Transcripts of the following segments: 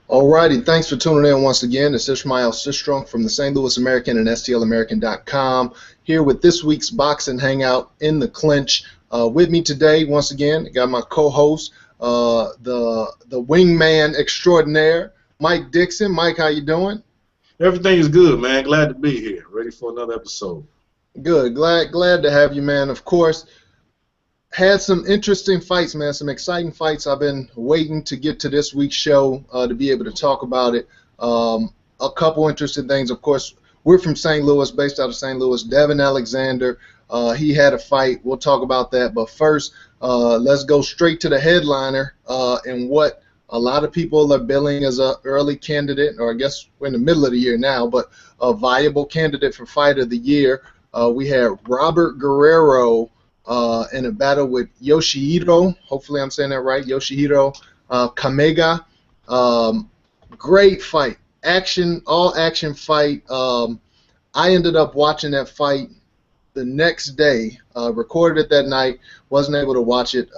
Alrighty, thanks for tuning in once again. It's Ishmael Sistrunk from the St. Louis American and STLAmerican.com here with this week's boxing hangout in the clinch. With me today, once again, I got my co-host, the wingman extraordinaire, Mike Dickson. Mike, how you doing? Everything is good, man. Glad to be here. Ready for another episode. Good. Glad to have you, man. Of course, had some interesting fights, man. Some exciting fights. I've been waiting to get to this week's show to be able to talk about it. A couple interesting things. Of course, we're from St. Louis, based out of St. Louis. Devon Alexander, he had a fight. We'll talk about that. But first, let's go straight to the headliner and what a lot of people are billing as an early candidate, or I guess we're in the middle of the year now, but a viable candidate for Fight of the Year. We had Robert Guerrero in a battle with Yoshihiro, hopefully I'm saying that right, Yoshihiro Kamegai. Great fight. All-action fight. I ended up watching that fight the next day, recorded it that night, wasn't able to watch it.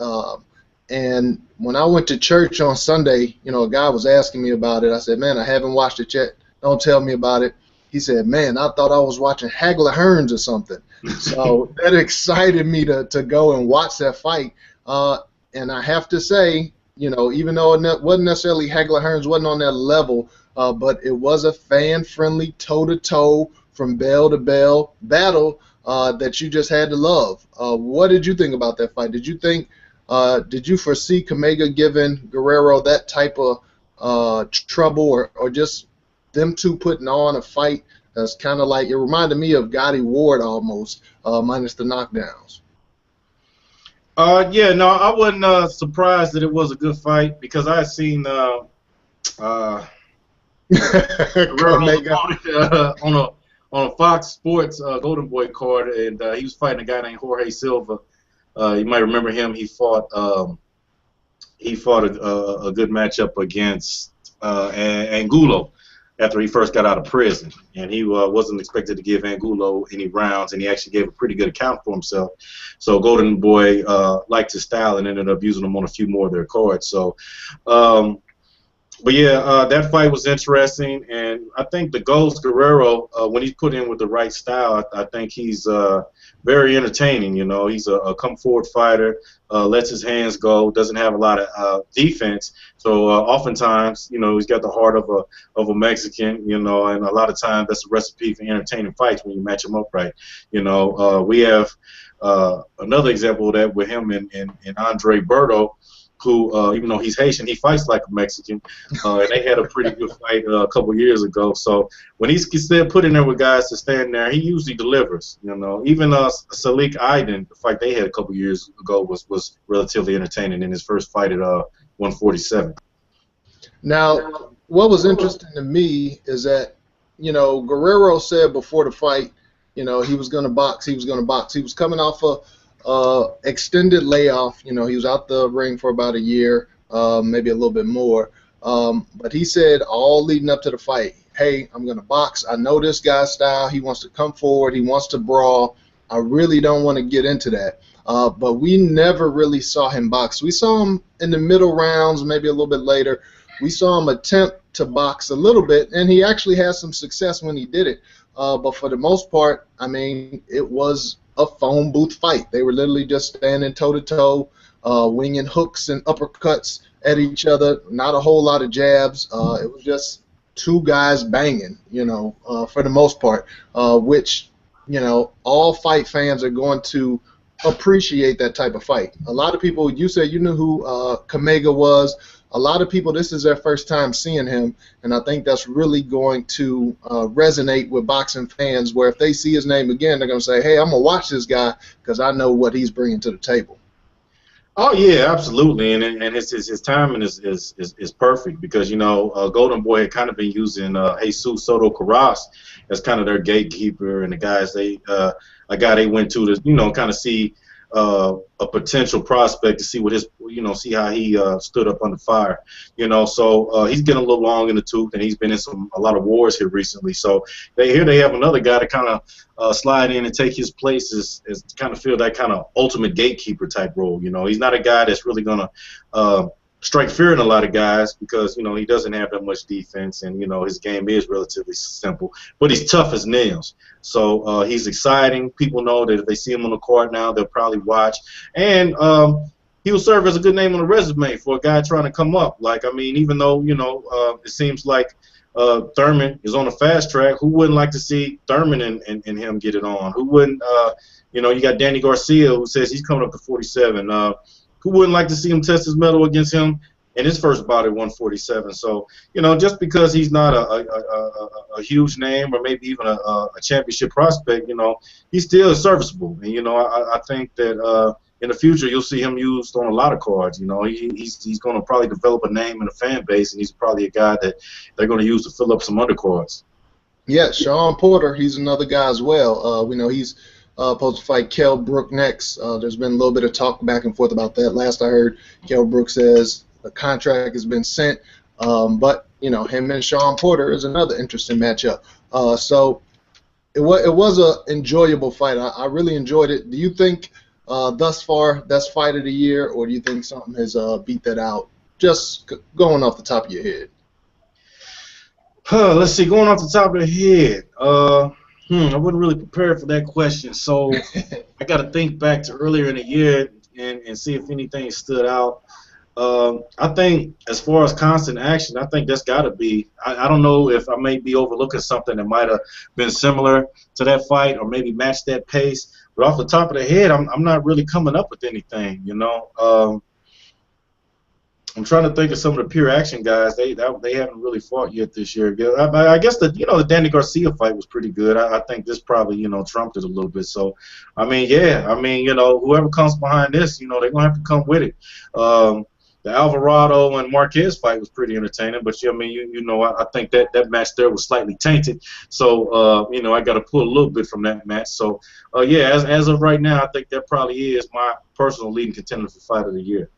And when I went to church on Sunday, you know, a guy was asking me about it. I said, man, I haven't watched it yet. Don't tell me about it. He said, man, I thought I was watching Hagler Hearns or something. So that excited me to go and watch that fight. And I have to say, you know, even though it wasn't necessarily Hagler Hearns, wasn't on that level, but it was a fan-friendly, toe-to-toe, from bell to bell battle that you just had to love. What did you think about that fight? Did you foresee Kamegai giving Guerrero that type of trouble, or just them two putting on a fight that's kind of like, it reminded me of Gotti Ward almost, minus the knockdowns? Yeah, no, I wasn't surprised that it was a good fight because I had seen Guerrero on a Fox Sports Golden Boy card, and he was fighting a guy named Jorge Silva. You might remember him. He fought a good matchup against Angulo after he first got out of prison, and he wasn't expected to give Angulo any rounds, and he actually gave a pretty good account for himself. So Golden Boy liked his style and ended up using him on a few more of their cards. So, but yeah, that fight was interesting, and I think the Ghost Guerrero, when he's put in with the right style, I think he's very entertaining. You know, he's a come-forward fighter, lets his hands go, doesn't have a lot of defense. So oftentimes, you know, he's got the heart of a Mexican. You know, and a lot of times that's a recipe for entertaining fights when you match him up right. You know, we have another example of that with him and Andre Berto, who, even though he's Haitian, he fights like a Mexican, and they had a pretty good fight a couple years ago. So when he's still put in there with guys to stand there, he usually delivers. You know, even Salik Aiden, the fight they had a couple years ago was relatively entertaining in his first fight at 147. Now, what was interesting to me is that, you know, Guerrero said before the fight, you know, he was going to box. He was going to box. He was coming off extended layoff. You know, he was out the ring for about a year, maybe a little bit more. But he said all leading up to the fight, hey, I'm going to box. I know this guy's style. He wants to come forward. He wants to brawl. I really don't want to get into that. But we never really saw him box. We saw him in the middle rounds, maybe a little bit later. We saw him attempt to box a little bit, and he actually had some success when he did it. But for the most part, I mean, it was a phone booth fight. They were literally just standing toe-to-toe, winging hooks and uppercuts at each other, not a whole lot of jabs. It was just two guys banging, you know, for the most part, which, you know, all fight fans are going to appreciate that type of fight. A lot of people, you said you knew who Kamegai was. A lot of people, this is their first time seeing him, and I think that's really going to resonate with boxing fans, where if they see his name again, they're going to say, hey, I'm going to watch this guy because I know what he's bringing to the table. Oh yeah, absolutely, and his timing is perfect because, you know, Golden Boy had kind of been using Jesus Soto Karass as kind of their gatekeeper, and the guys a guy they went to, you know, kind of see a potential prospect to see what his, you know, see how he stood up under fire, you know. So he's getting a little long in the tooth, and he's been in a lot of wars here recently. So they have another guy to kind of slide in and take his place as kind of feel that kind of ultimate gatekeeper type role. You know, he's not a guy that's really gonna strike fear in a lot of guys because, you know, he doesn't have that much defense, and, you know, his game is relatively simple, but he's tough as nails. So he's exciting. People know that if they see him on the court now, they'll probably watch. And he will serve as a good name on the resume for a guy trying to come up. Like, I mean, even though, you know, it seems like Thurman is on a fast track, who wouldn't like to see Thurman and him get it on? Who wouldn't, you know, you got Danny Garcia, who says he's coming up to 47. Who wouldn't like to see him test his mettle against him in his first bout at 147? So, you know, just because he's not a huge name or maybe even a championship prospect, you know, he's still serviceable. And, you know, I think that in the future you'll see him used on a lot of cards. You know, he's going to probably develop a name and a fan base, and he's probably a guy that they're going to use to fill up some undercards. Yeah, Sean Porter, he's another guy as well. We know he's supposed to fight Kell Brook next. There's been a little bit of talk back and forth about that. Last I heard, Kell Brook says the contract has been sent, but you know, him and Sean Porter is another interesting matchup. So it was a enjoyable fight. I really enjoyed it. Do you think thus far that's fight of the year, or do you think something has beat that out? Just going off the top of your head. Let's see, going off the top of the head. I wasn't really prepared for that question, so I got to think back to earlier in the year and see if anything stood out. I think as far as constant action, I think that's got to be. I don't know if I may be overlooking something that might have been similar to that fight or maybe matched that pace. But off the top of the head, I'm not really coming up with anything, you know. I'm trying to think of some of the pure action guys. They haven't really fought yet this year. I guess the Danny Garcia fight was pretty good. I think this probably, you know, trumped it a little bit. So, I mean, yeah, I mean, you know, whoever comes behind this, you know, they're gonna have to come with it. The Alvarado and Marquez fight was pretty entertaining, but I mean, you know, I think that match there was slightly tainted. So, you know, I got to pull a little bit from that match. So, yeah, as of right now, I think that probably is my personal leading contender for fight of the year.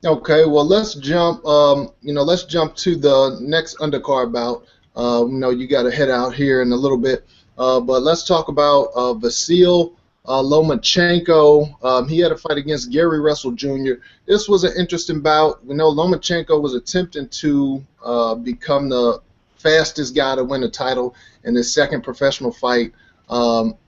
Okay, well, let's jump. Let's jump to the next undercard bout. You know, you got to head out here in a little bit, but let's talk about Vasyl Lomachenko. He had a fight against Gary Russell Jr. This was an interesting bout. We know Lomachenko was attempting to become the fastest guy to win a title in his second professional fight.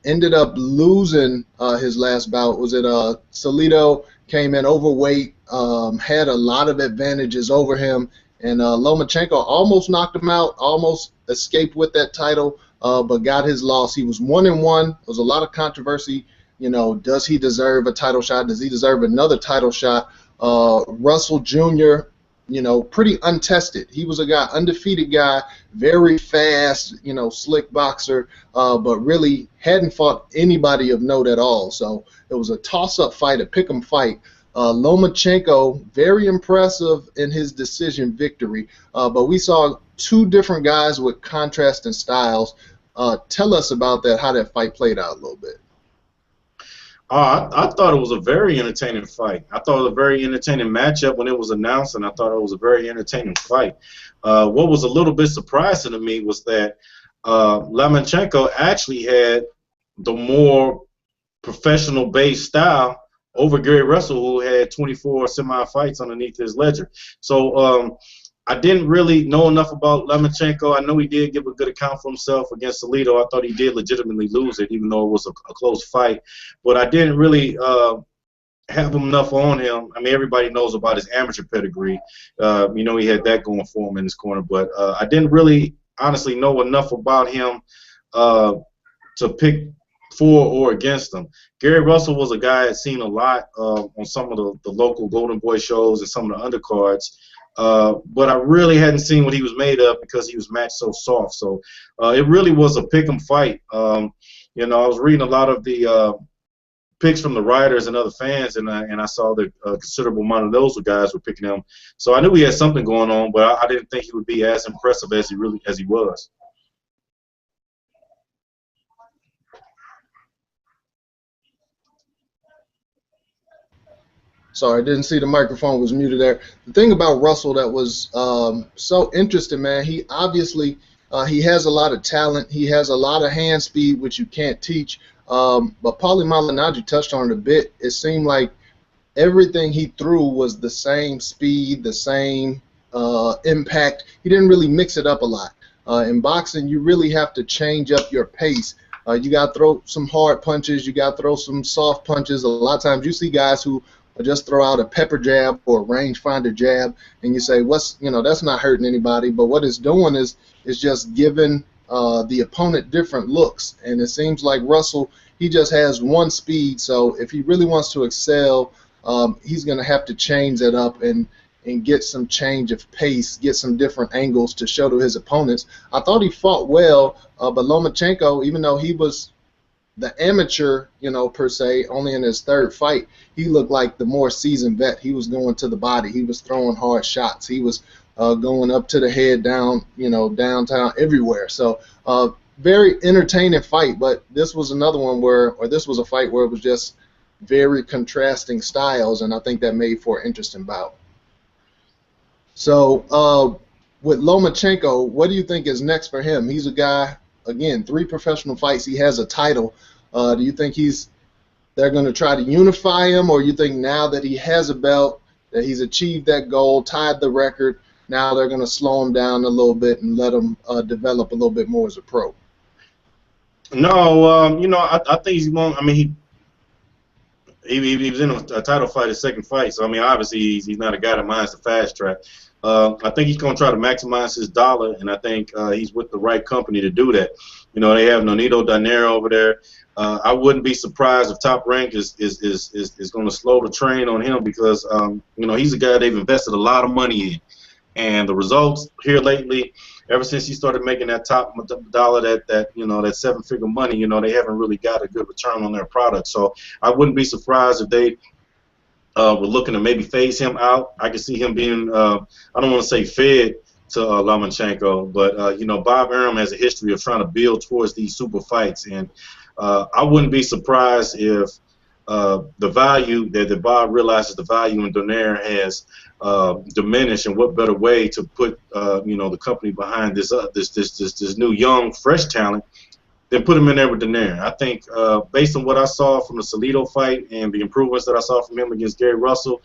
Ended up losing his last bout. Was it Salido? Came in overweight, had a lot of advantages over him, and Lomachenko almost knocked him out, almost escaped with that title, but got his loss. He was 1-1. There was a lot of controversy. You know, does he deserve a title shot? Does he deserve another title shot? Russell Jr., you know, pretty untested. He was a guy, undefeated guy, very fast, you know, slick boxer, but really hadn't fought anybody of note at all. So it was a toss-up fight, a pick-em fight. Lomachenko, very impressive in his decision victory, but we saw two different guys with contrasting styles. Tell us about that, how that fight played out a little bit. I thought it was a very entertaining fight. I thought it was a very entertaining matchup when it was announced, and I thought it was a very entertaining fight. What was a little bit surprising to me was that Lomachenko actually had the more professional-based style over Gary Russell, who had 24 semi-fights underneath his ledger. So I didn't really know enough about Lomachenko. I know he did give a good account for himself against Salido. I thought he did legitimately lose it, even though it was a close fight. But I didn't really have enough on him. I mean, everybody knows about his amateur pedigree. You know, he had that going for him in his corner. But I didn't really, honestly, know enough about him to pick for or against him. Gary Russell was a guy I'd seen a lot on some of the local Golden Boy shows and some of the undercards. But I really hadn't seen what he was made of because he was matched so soft. So it really was a pick 'em fight. You know, I was reading a lot of the picks from the writers and other fans, and I saw that a considerable amount of those guys were picking him. So I knew he had something going on, but I didn't think he would be as impressive as he was. Sorry, I didn't see the microphone was muted there. The thing about Russell that was so interesting, man, he obviously he has a lot of talent. He has a lot of hand speed, which you can't teach. But Paulie Malignaggi touched on it a bit. It seemed like everything he threw was the same speed, the same impact. He didn't really mix it up a lot. In boxing, you really have to change up your pace. You got to throw some hard punches. You got to throw some soft punches. A lot of times you see guys who just throw out a pepper jab or a rangefinder jab, and you say, that's not hurting anybody. But what it's doing is just giving the opponent different looks. And it seems like Russell, he just has one speed. So if he really wants to excel, he's going to have to change that up and get some change of pace, get some different angles to show to his opponents. I thought he fought well, but Lomachenko, even though he was the amateur, per se, only in his third fight, he looked like the more seasoned vet. He was going to the body. He was throwing hard shots. He was going up to the head, down, downtown, everywhere. So very entertaining fight, but this was another one this was a fight where it was just very contrasting styles, and I think that made for an interesting bout. So with Lomachenko, what do you think is next for him? He's a guy, again, 3 professional fights. He has a title. Do you think they're going to try to unify him, or you think now that he has a belt, that he's achieved that goal, tied the record, now they're going to slow him down a little bit and let him develop a little bit more as a pro? No, I think he's going. I mean, he was in a title fight, his second fight. So I mean, obviously he's not a guy that minds the fast track. I think he's going to try to maximize his dollar, and I think he's with the right company to do that. They have Nonito Donaire over there. I wouldn't be surprised if Top Rank is going to slow the train on him because he's a guy they've invested a lot of money in, and the results here lately, ever since he started making that top dollar, that 7-figure money, they haven't really got a good return on their product. So I wouldn't be surprised if they were looking to maybe phase him out. I could see him being, I don't want to say fed to Lomachenko, but Bob Arum has a history of trying to build towards these super fights, and I wouldn't be surprised if the value that Bob realizes the value in Donaire has diminished, and what better way to put the company behind this new young fresh talent than put him in there with Donaire. I think based on what I saw from the Salido fight and the improvements that I saw from him against Gary Russell,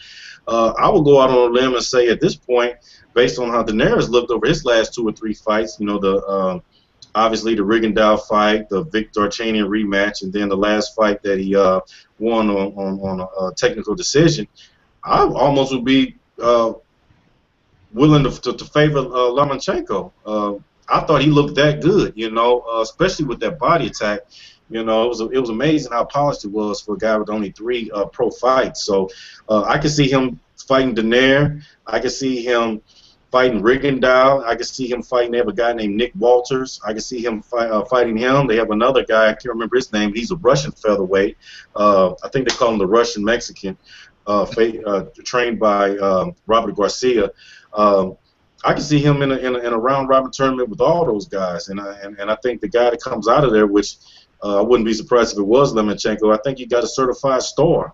I will go out on a limb and say at this point, based on how Donaire has looked over his last 2 or 3 fights, obviously the Rigondeaux fight, the Victor Darchanyan rematch, and then the last fight that he won on a technical decision, I almost would be willing to favor Lomachenko. I thought he looked that good, especially with that body attack. It was amazing how polished it was for a guy with only 3 pro fights. So I could see him fighting Donaire. I could see him fighting Rigondeaux. I could see him fighting. They have a guy named Nick Walters. I could see him fighting him. They have another guy. I can't remember his name. He's a Russian featherweight. I think they call him the Russian Mexican, trained by Robert Garcia. I can see him in a round robin tournament with all those guys, and I think the guy that comes out of there, which I wouldn't be surprised if it was Lomachenko, I think he got a certified star.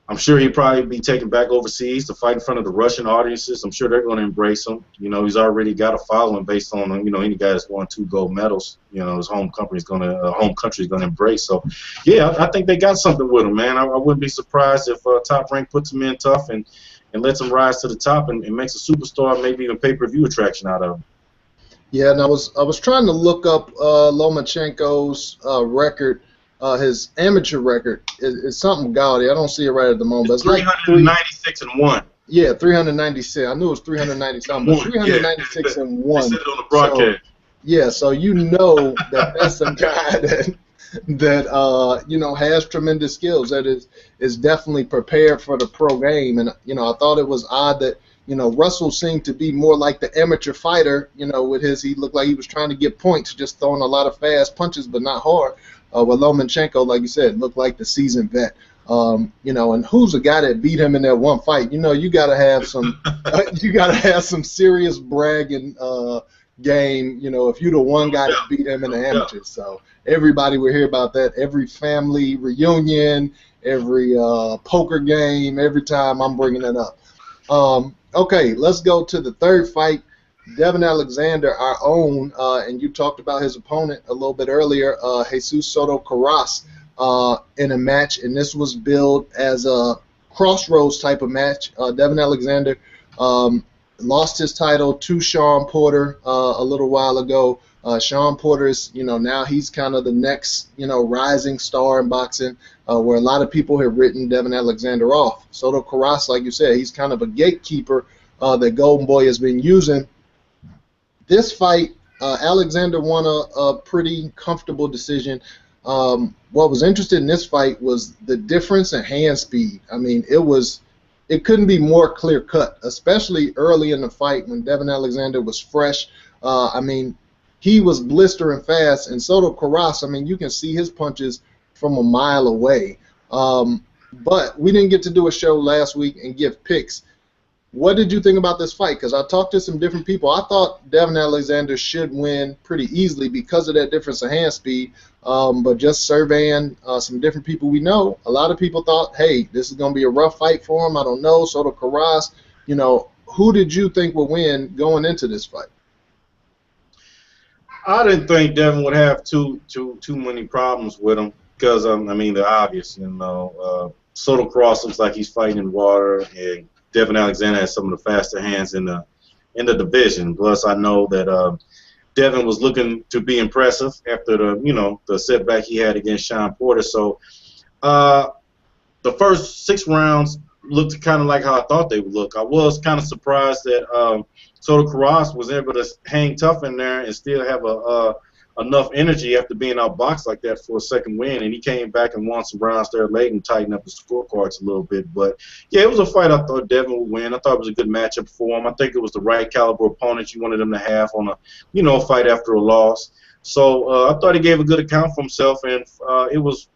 I'm sure he'd probably be taken back overseas to fight in front of the Russian audiences. I'm sure they're going to embrace him. He's already got a following based on any guy that's won 2 gold medals. His home country is going to embrace. So yeah, I think they got something with him, man. I wouldn't be surprised if Top Rank puts him in tough and lets him rise to the top and makes a superstar, maybe even pay-per-view attraction out of him. Yeah, and I was trying to look up Lomachenko's record. His amateur record is something gaudy. I don't see it right at the moment. But it's 396 and 1. Yeah, 396. I knew it was 390 something, but 396 and 1. They said it on the broadcast. So that's a guy that has tremendous skills. That is definitely prepared for the pro game. And I thought it was odd that Russell seemed to be more like the amateur fighter. With he looked like he was trying to get points, just throwing a lot of fast punches, but not hard. With Lomachenko, like you said, looked like the seasoned vet. And who's the guy that beat him in that one fight? You got to have some serious bragging game. If you're the one guy that beat him in the amateurs, so everybody will hear about that. Every family reunion, every poker game, every time I'm bringing it up. Okay, let's go to the third fight. Devon Alexander, our own, and you talked about his opponent a little bit earlier, Jesus Soto Karass. in a match, and this was billed as a crossroads type of match. Devon Alexander lost his title to Shawn Porter a little while ago. Shawn Porter is, now he's kind of the next, rising star in boxing, where a lot of people have written Devon Alexander off. Soto Karass, like you said, he's kind of a gatekeeper that Golden Boy has been using. This fight, Alexander won a pretty comfortable decision. What was interesting in this fight was the difference in hand speed. I mean, it couldn't be more clear cut, especially early in the fight when Devon Alexander was fresh. I mean, he was blistering fast, and Soto Karass, I mean, you can see his punches from a mile away. But we didn't get to do a show last week and give picks. What did you think about this fight? Because I talked to some different people. I thought Devon Alexander should win pretty easily because of that difference in hand speed. But just surveying some different people we know, a lot of people thought, hey, this is going to be a rough fight for him. I don't know. Soto Karass, who did you think would win going into this fight? I didn't think Devon would have too many problems with him because, I mean, they're obvious. Soto Karass looks like he's fighting in water, and Devon Alexander has some of the faster hands in the division. Plus, I know that Devon was looking to be impressive after the setback he had against Shawn Porter. So the first 6 rounds looked kind of like how I thought they would look. I was kind of surprised that Soto Karass was able to hang tough in there and still have enough energy after being outboxed like that for a second win, and he came back and won some rounds there late and tightened up the scorecards a little bit. But yeah, it was a fight I thought Devon would win. I thought it was a good matchup for him. I think it was the right caliber opponent you wanted him to have on a fight after a loss. So I thought he gave a good account for himself, and it was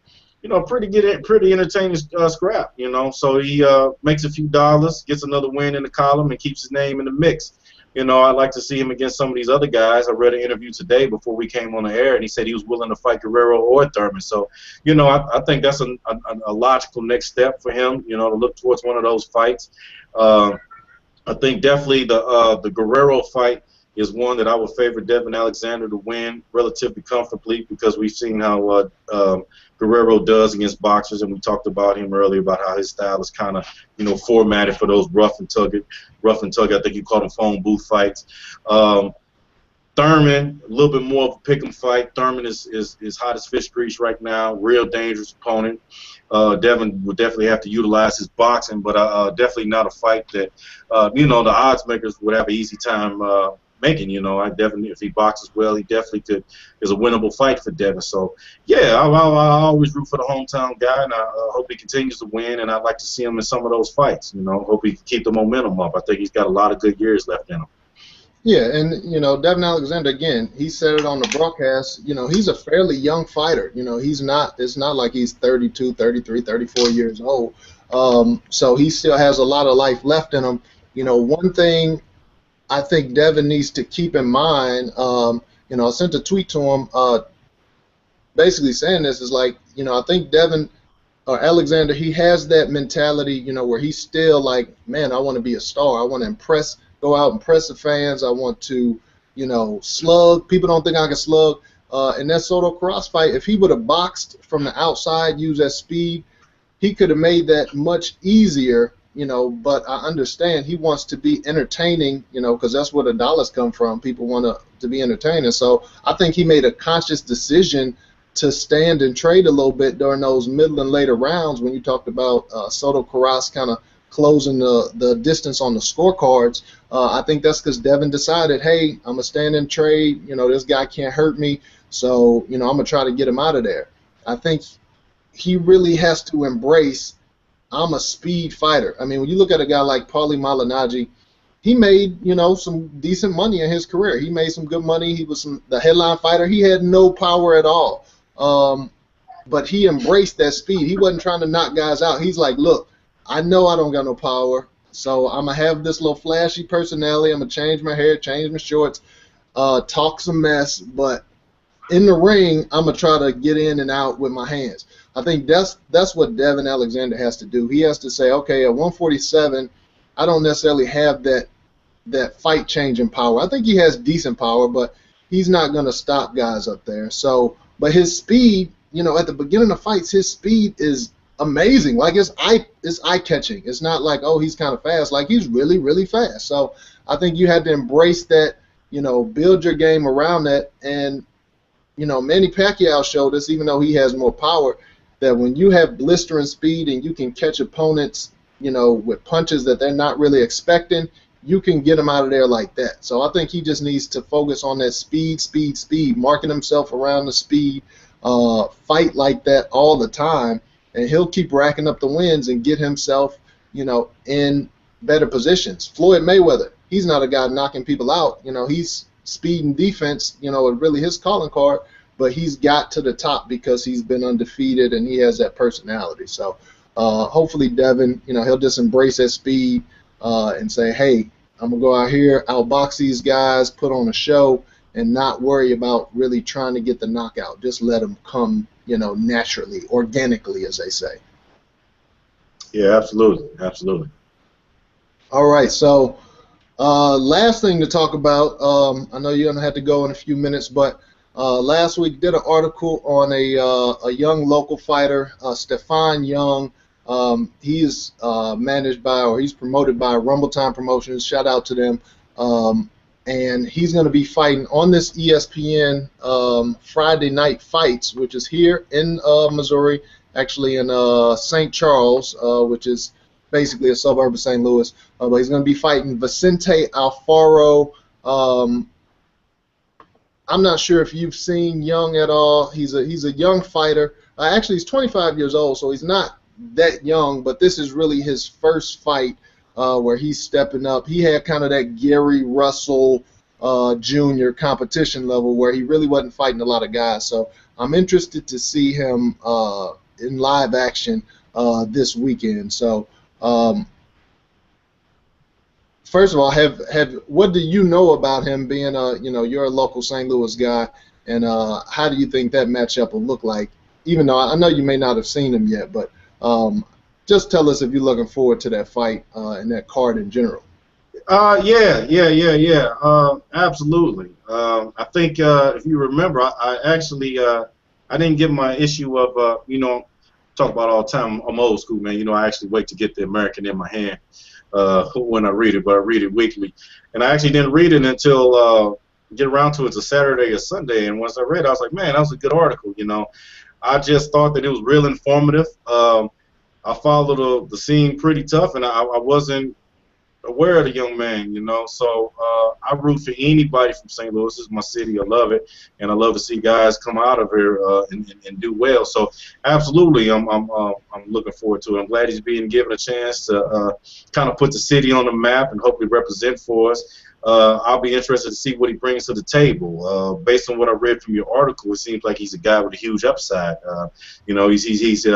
pretty entertaining scrap. So he makes a few dollars, gets another win in the column, and keeps his name in the mix. I'd like to see him against some of these other guys. I read an interview today before we came on the air, and he said he was willing to fight Guerrero or Thurman. So, I think that's a logical next step for him, to look towards one of those fights. I think definitely the Guerrero fight is one that I would favor Devon Alexander to win relatively comfortably because we've seen how Guerrero does against boxers, and we talked about him earlier about how his style is kind of formatted for those rough and tuggy. I think you called them phone booth fights. Thurman, a little bit more of a pick'em fight. Thurman is hot as fish grease right now. Real dangerous opponent. Devon would definitely have to utilize his boxing, but definitely not a fight that the odds makers would have an easy time making. If he boxes well, he definitely is a winnable fight for Devon. So yeah, I always root for the hometown guy, and I hope he continues to win. And I'd like to see him in some of those fights. Hope he can keep the momentum up. I think he's got a lot of good years left in him. Yeah, and Devon Alexander, again, he said it on the broadcast, he's a fairly young fighter. It's not like he's 32, 33, 34 years old. So he still has a lot of life left in him. One thing I think Devon needs to keep in mind, I sent a tweet to him basically saying this is like, I think Devon or Alexander, he has that mentality, where he's still like, man, I want to be a star. I want to go out and impress the fans. I want to, slug. People don't think I can slug. In that Soto Karass fight, if he would have boxed from the outside, used that speed, he could have made that much easier. But I understand he wants to be entertaining, because that's where the dollars come from. People want to be entertaining. So I think he made a conscious decision to stand and trade a little bit during those middle and later rounds when you talked about Soto Karass kind of closing the distance on the scorecards. I think that's because Devon decided, hey, I'm going to stand and trade. This guy can't hurt me. So, I'm going to try to get him out of there. I think he really has to embrace I'm a speed fighter. I mean, when you look at a guy like Paulie Malignaggi, he made, some decent money in his career. He made some good money. He was the headline fighter. He had no power at all. But he embraced that speed. He wasn't trying to knock guys out. He's like, look, I know I don't got no power, so I'm going to have this little flashy personality. I'm going to change my hair, change my shorts, talk some mess, but in the ring, I'm going to try to get in and out with my hands. I think that's what Devon Alexander has to do. He has to say, okay, at 147, I don't necessarily have that fight-changing power. I think he has decent power, but he's not going to stop guys up there. So, but his speed, at the beginning of fights, his speed is amazing. Like, it's eye-catching. It's not like, oh, he's kind of fast. Like, he's really, really fast. So I think you had to embrace that, build your game around that. And, Manny Pacquiao showed us, even though he has more power, that when you have blistering speed and you can catch opponents, with punches that they're not really expecting, you can get him out of there like that. So I think he just needs to focus on that speed, marking himself around the speed, fight like that all the time, and he'll keep racking up the wins and get himself, in better positions. Floyd Mayweather, he's not a guy knocking people out. He's speed and defense, really his calling card, but he's got to the top because he's been undefeated and he has that personality. So hopefully Devon, he'll just embrace that speed and say, hey, I'm going to go out here, outbox these guys, put on a show, and not worry about really trying to get the knockout. Just let them come, naturally, organically, as they say. Yeah, absolutely. Absolutely. All right, so last thing to talk about, I know you're going to have to go in a few minutes, but last week did an article on a young local fighter, Stephon Young. He's managed by, or he's promoted by Rumble Time Promotions. Shout out to them. And he's going to be fighting on this ESPN Friday Night Fights, which is here in Missouri, actually in St. Charles, which is basically a suburb of St. Louis. But he's going to be fighting Vicente Alfaro. I'm not sure if you've seen Young at all. He's a young fighter. Actually, he's 25 years old, so he's not that young, but this is really his first fight where he's stepping up. He had kind of that Gary Russell Jr. competition level where he really wasn't fighting a lot of guys. So I'm interested to see him in live action this weekend. So first of all, what do you know about him being you're a local St. Louis guy, and how do you think that matchup will look like? Even though I know you may not have seen him yet, but just tell us if you're looking forward to that fight and that card in general. Absolutely. I think if you remember, I actually I didn't get my issue of talk about all the time. I'm old school, man. I actually wait to get the American in my hand when I read it, but I read it weekly, and I actually didn't read it until get around to it's a Saturday or Sunday. And once I read it, I was like, man, that was a good article. I just thought that it was real informative. I followed the scene pretty tough, and I wasn't aware of the young man, So I root for anybody from St. Louis. This is my city. I love it, and I love to see guys come out of here and do well. So absolutely, I'm looking forward to it. I'm glad he's being given a chance to kind of put the city on the map and hopefully represent for us. I'll be interested to see what he brings to the table. Based on what I read from your article, it seems like he's a guy with a huge upside. He's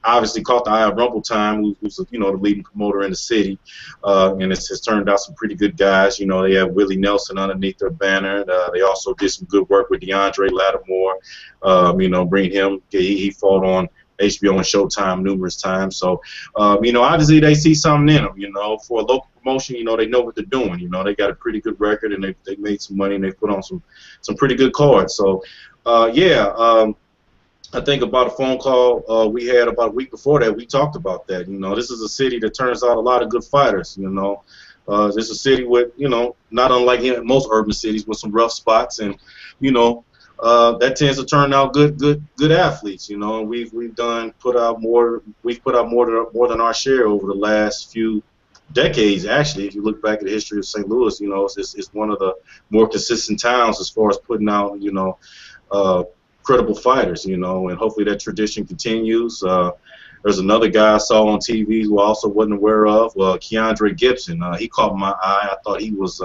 obviously caught the eye of Rumble Time, who's the leading promoter in the city, and it has turned out some pretty good guys. They have Willie Nelson underneath their banner. They also did some good work with DeAndre Lattimore. Bring him. He fought on HBO and Showtime numerous times. So, obviously they see something in him. For a local promotion, they know what they're doing. They got a pretty good record, and they made some money, and they put on some pretty good cards. So, I think about a phone call we had about a week before that. We talked about that. This is a city that turns out a lot of good fighters. This is a city with, not unlike most urban cities, with some rough spots, and that tends to turn out good athletes. We've put out more than our share over the last few decades. Actually, if you look back at the history of St. Louis, it's one of the more consistent towns as far as putting out credible fighters, and hopefully that tradition continues. There's another guy I saw on TV who I also wasn't aware of, Keandre Gibson. He caught my eye. I thought he was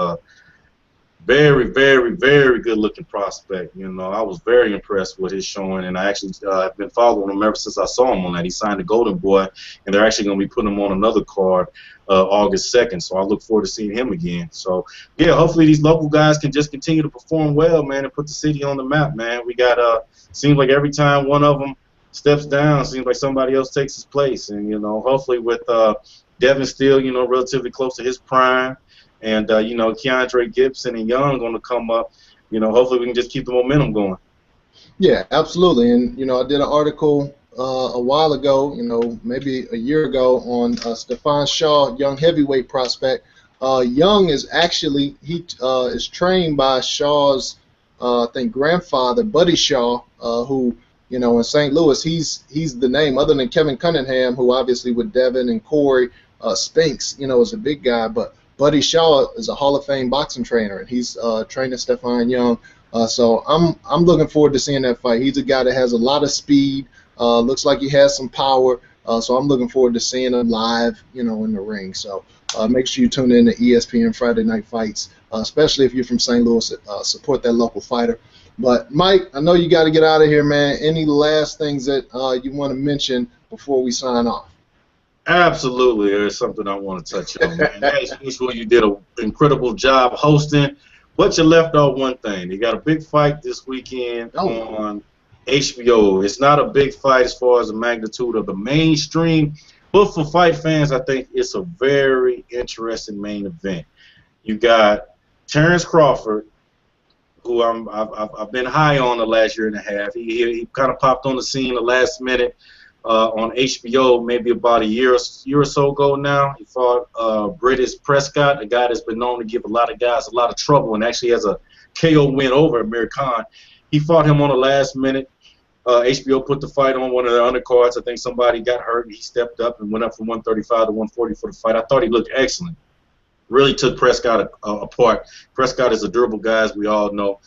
very, very, very good-looking prospect. I was very impressed with his showing, and I actually have been following him ever since I saw him on that. He signed the Golden Boy, and they're actually going to be putting him on another card August 2nd, so I look forward to seeing him again. So, yeah, hopefully these local guys can just continue to perform well, man, and put the city on the map, man. We got, seems like every time one of them steps down, seems like somebody else takes his place. And, hopefully with Devon still, relatively close to his prime, and, Keandre Gibson and Young going to come up, hopefully we can just keep the momentum going. Yeah, absolutely. And I did an article a while ago, maybe a year ago, on Stephon Shaw, young heavyweight prospect. Young is actually is trained by Shaw's I think grandfather, Buddy Shaw, who in St. Louis he's the name other than Kevin Cunningham, who obviously with Devon and Corey Spinks, is a big guy, but Buddy Shaw is a Hall of Fame boxing trainer, and he's training Stephon Young. So I'm looking forward to seeing that fight. He's a guy that has a lot of speed. Looks like he has some power. So I'm looking forward to seeing him live, in the ring. So make sure you tune in to ESPN Friday Night Fights, especially if you're from St. Louis. Support that local fighter. But Mike, I know you got to get out of here, man. Any last things that you want to mention before we sign off? Absolutely, there's something I want to touch on, man. As usual, you did an incredible job hosting. But you left off one thing. You got a big fight this weekend on HBO. It's not a big fight as far as the magnitude of the mainstream, but for fight fans, I think it's a very interesting main event. You got Terence Crawford, who I've been high on the last year and a half. He kind of popped on the scene the last minute on HBO, maybe about a year or so ago now. He fought British Prescott, a guy that's been known to give a lot of guys a lot of trouble, and actually has a KO win over Amir Khan. He fought him on the last minute. HBO put the fight on one of their undercards. I think somebody got hurt, and he stepped up and went up from 135 to 140 for the fight. I thought he looked excellent. Really took Prescott apart. Prescott is a durable guy, as we all know.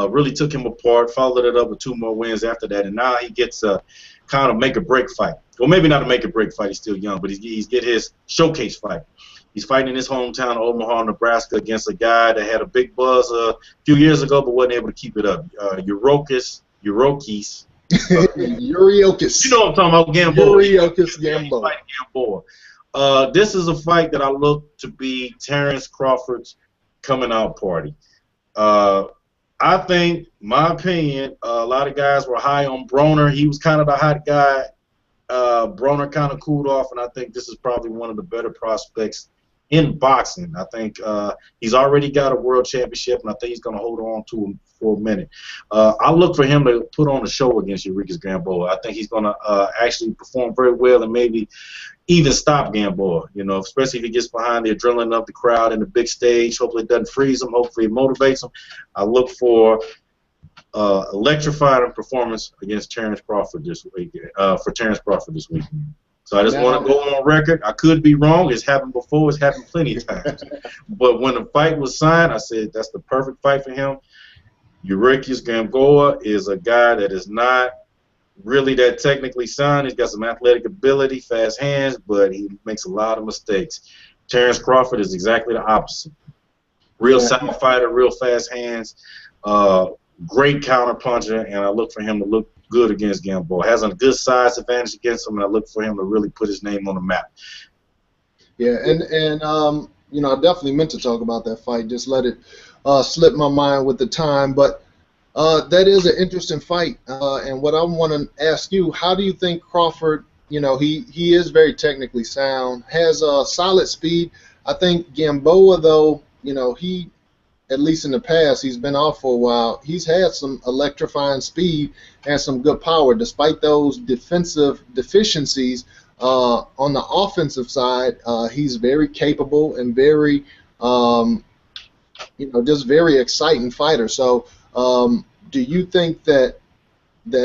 Really took him apart, followed it up with 2 more wins after that, and now he gets a kind of make-or-break fight. Well, maybe not a make-or-break fight. He's still young, but he's get his showcase fight. He's fighting in his hometown of Omaha, Nebraska, against a guy that had a big buzz a few years ago but wasn't able to keep it up. Yuriorkis. Yuriorkis. You know what I'm talking about, Gamboa. Yuriorkis Gamboa. Gamboa. This is a fight that I look to be Terence Crawford's coming out party. I think, my opinion, a lot of guys were high on Broner. He was kind of the hot guy. Broner kind of cooled off, and I think this is probably one of the better prospects in boxing. I think he's already got a world championship, and I think he's going to hold on to him for a minute. I look for him to put on a show against Yuriorkis Gamboa. I think he's going to actually perform very well and maybe even stop Gamboa, especially if he gets behind the adrenaline of the crowd in the big stage. Hopefully it doesn't freeze him. Hopefully it motivates him. I look for electrifying performance against Terence Crawford this week. So I just want to go on record. I could be wrong. It's happened before. It's happened plenty of times. But when the fight was signed, I said that's the perfect fight for him. Yuriorkis Gamboa is a guy that is not really that technically sound. He's got some athletic ability, fast hands, but he makes a lot of mistakes. Terence Crawford is exactly the opposite. Real sound fighter, real fast hands, great counter puncher, and I look for him to look good against Gamboa. Has a good size advantage against him, and I look for him to really put his name on the map. Yeah, and I definitely meant to talk about that fight. Just let it slip my mind with the time, but that is an interesting fight. And what I want to ask you, how do you think Crawford? He is very technically sound, has solid speed. I think Gamboa, though, he, at least in the past, he's been off for a while. He's had some electrifying speed and some good power, despite those defensive deficiencies. On the offensive side, he's very capable and very, just very exciting fighter. So, do you think that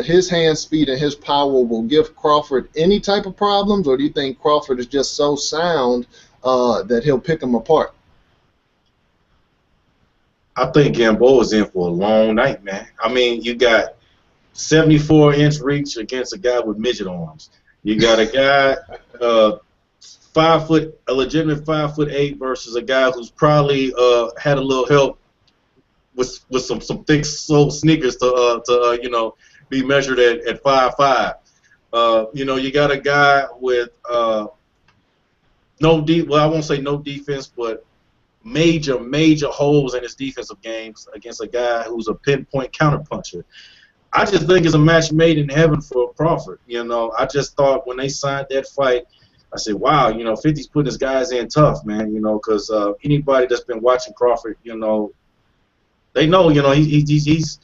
his hand speed and his power will give Crawford any type of problems, or do you think Crawford is just so sound that he'll pick him apart? I think Gamboa's in for a long night, man. I mean, you got 74-inch reach against a guy with midget arms. You got a guy, a legitimate 5'8" versus a guy who's probably had a little help with some thick sole sneakers to be measured at 5'5". You got a guy with I won't say no defense, but major holes in his defensive games against a guy who's a pinpoint counterpuncher. I just think it's a match made in heaven for Crawford. I just thought when they signed that fight, I said, wow, 50's putting his guys in tough, man, because anybody that's been watching Crawford, they know, he's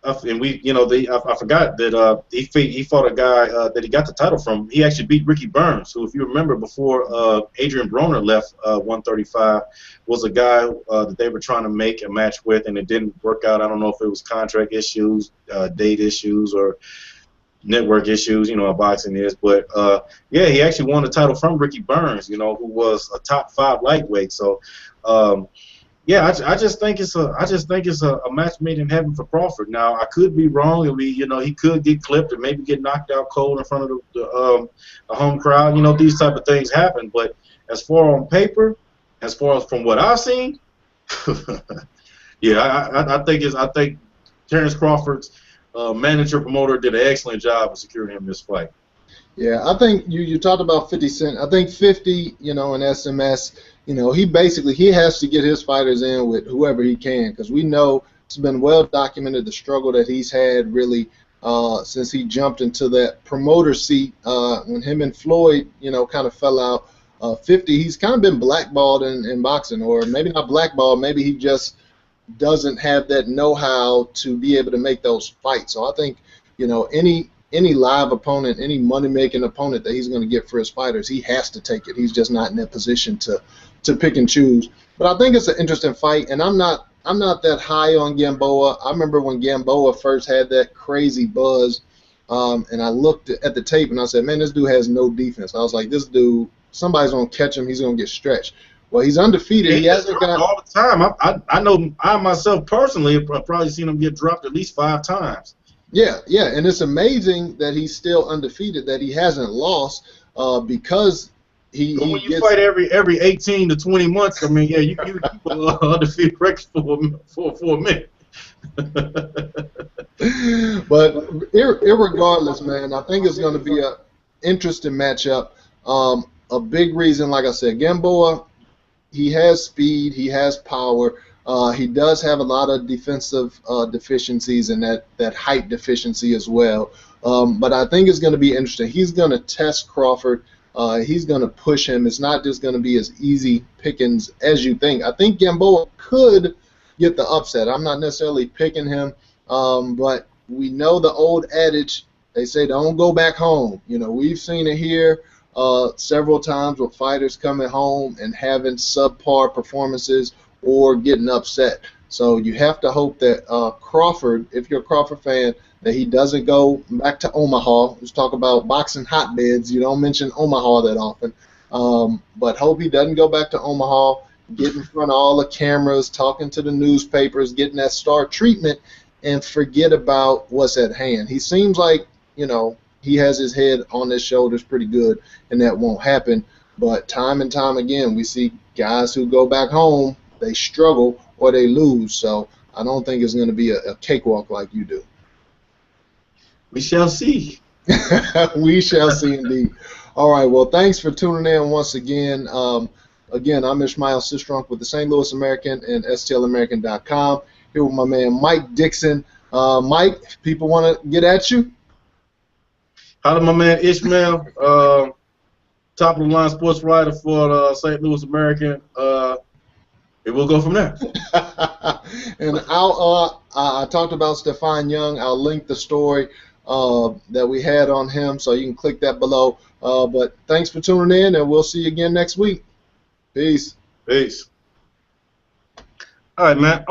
and we, you know, I forgot that he fought a guy that he got the title from. He actually beat Ricky Burns, who, if you remember, before Adrian Broner left 135, was a guy that they were trying to make a match with, and it didn't work out. I don't know if it was contract issues, date issues, or network issues, you know, how boxing is. But yeah, he actually won the title from Ricky Burns, you know, who was a top 5 lightweight. So yeah, I just think it's a match made in heaven for Crawford. Now, I could be wrong, and you know, he could get clipped and maybe get knocked out cold in front of the home crowd. You know, these type of things happen. But as far on paper, as far as from what I've seen, yeah, I think Terence Crawford's manager promoter did an excellent job of securing him this fight. Yeah, I think you talked about 50 Cent. I think 50, you know, in SMS, you know, he has to get his fighters in with whoever he can, because we know it's been well documented the struggle that he's had really since he jumped into that promoter seat when him and Floyd, you know, kind of fell out. 50, he's kind of been blackballed in boxing, or maybe not blackballed, maybe he just doesn't have that know-how to be able to make those fights. So I think, you know, any live opponent, any money-making opponent that he's going to get for his fighters, he has to take it. He's just not in that position to pick and choose. But I think it's an interesting fight, and I'm not that high on Gamboa. I remember when Gamboa first had that crazy buzz, and I looked at the tape and I said, man, this dude has no defense. I was like, this dude, somebody's going to catch him. He's going to get stretched. Well, he's undefeated. He hasn't got all the time. I know I myself personally have probably seen him get dropped at least 5 times. Yeah, and it's amazing that he's still undefeated, that he hasn't lost, because when you fight every 18 to 20 months, I mean, yeah, you keep an undefeated record for a minute. But irregardless, man, I think it's going to be an interesting matchup. A big reason, like I said, Gamboa, he has speed, he has power. He does have a lot of defensive deficiencies and that height deficiency as well. But I think it's going to be interesting. He's going to test Crawford. He's going to push him. It's not just going to be as easy pickings as you think. I think Gamboa could get the upset. I'm not necessarily picking him, but we know the old adage, they say don't go back home. You know, we've seen it here several times with fighters coming home and having subpar performances or getting upset. So you have to hope that Crawford, if you're a Crawford fan, that he doesn't go back to Omaha. Let's talk about boxing hotbeds. You don't mention Omaha that often. But hope he doesn't go back to Omaha, get in front of all the cameras, talking to the newspapers, getting that star treatment, and forget about what's at hand. He seems like, you know, he has his head on his shoulders pretty good, and that won't happen. But time and time again, we see guys who go back home, they struggle or they lose. So I don't think it's going to be a cakewalk like you do. We shall see. We shall see indeed. All right, well, thanks for tuning in once again. Again, I'm Ishmael Sistrunk with the St. Louis American and STLAmerican.com. Here with my man Mike Dickson. Mike, if people want to get at you. Holla, my man Ishmael, top of the line sports writer for the St. Louis American. And we'll go from there. And I talked about Stephon Young. I'll link the story that we had on him, so you can click that below. But thanks for tuning in, and we'll see you again next week. Peace. Peace. All right, man.